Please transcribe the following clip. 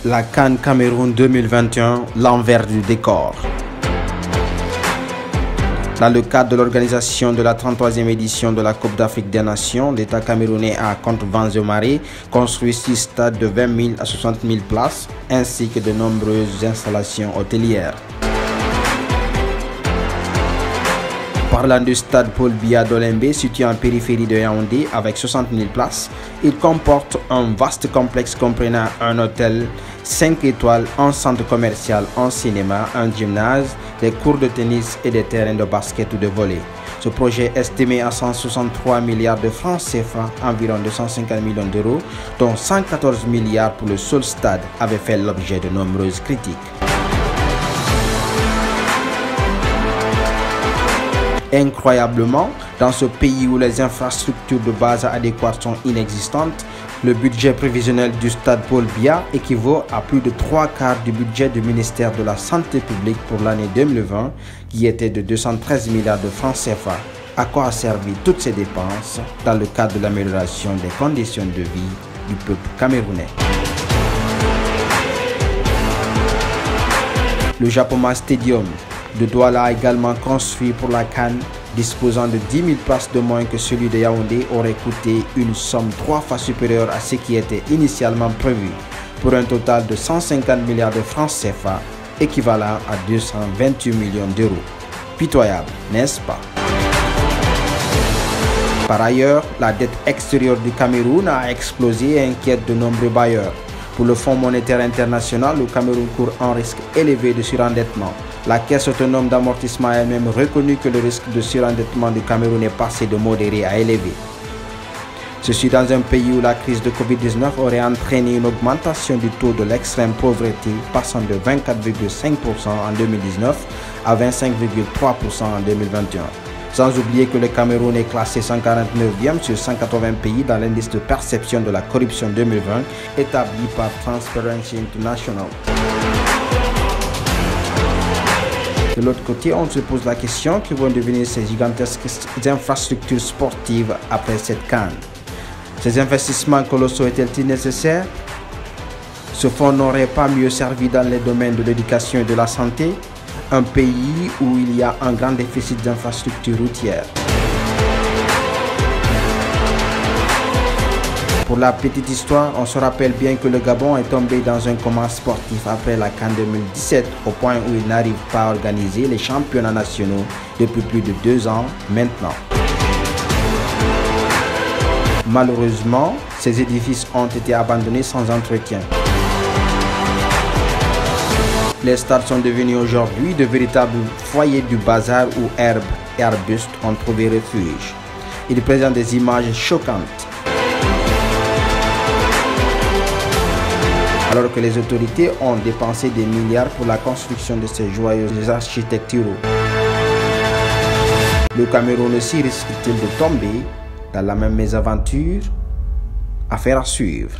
La CAN Cameroun 2021, l'envers du décor. Dans le cadre de l'organisation de la 33e édition de la Coupe d'Afrique des Nations, l'État camerounais a, contre vents et marées, construit 6 stades de 20 000 à 60 000 places, ainsi que de nombreuses installations hôtelières. Parlant du stade Paul Biya d'Olembe, situé en périphérie de Yaoundé avec 60 000 places, il comporte un vaste complexe comprenant un hôtel 5 étoiles, un centre commercial, un cinéma, un gymnase, des cours de tennis et des terrains de basket ou de volley. Ce projet estimé à 163 milliards de francs CFA, environ 250 millions d'euros, dont 114 milliards pour le seul stade, avait fait l'objet de nombreuses critiques. Incroyablement, dans ce pays où les infrastructures de base adéquates sont inexistantes, le budget prévisionnel du stade Paul Biya équivaut à plus de 3/4 du budget du ministère de la Santé publique pour l'année 2020, qui était de 213 milliards de francs CFA. À quoi a servi toutes ces dépenses dans le cadre de l'amélioration des conditions de vie du peuple camerounais? Le Japoma Stadium de Douala a également construit pour la CAN, disposant de 10 000 places de moins que celui de Yaoundé, aurait coûté une somme 3 fois supérieure à ce qui était initialement prévu, pour un total de 150 milliards de francs CFA, équivalent à 228 millions d'euros. Pitoyable, n'est-ce pas? Par ailleurs, la dette extérieure du Cameroun a explosé et inquiète de nombreux bailleurs. Pour le Fonds monétaire international, le Cameroun court un risque élevé de surendettement. La Caisse autonome d'amortissement a elle-même reconnu que le risque de surendettement du Cameroun est passé de modéré à élevé. Ceci dans un pays où la crise de Covid-19 aurait entraîné une augmentation du taux de l'extrême pauvreté, passant de 24,5% en 2019 à 25,3% en 2021. Sans oublier que le Cameroun est classé 149e sur 180 pays dans l'indice de perception de la corruption 2020 établi par Transparency International. De l'autre côté, on se pose la question que vont devenir ces gigantesques infrastructures sportives après cette CAN. Ces investissements colossaux étaient-ils nécessaires? Ce fonds n'aurait pas mieux servi dans les domaines de l'éducation et de la santé? Un pays où il y a un grand déficit d'infrastructures routières. Pour la petite histoire, on se rappelle bien que le Gabon est tombé dans un coma sportif après la CAN 2017, au point où il n'arrive pas à organiser les championnats nationaux depuis plus de 2 ans maintenant. Malheureusement, ces édifices ont été abandonnés sans entretien. Les stades sont devenus aujourd'hui de véritables foyers du bazar où herbes et arbustes ont trouvé refuge. Ils présentent des images choquantes. Alors que les autorités ont dépensé des milliards pour la construction de ces joyaux architecturaux. Le Cameroun aussi risque-t-il de tomber dans la même mésaventure? Affaire à suivre.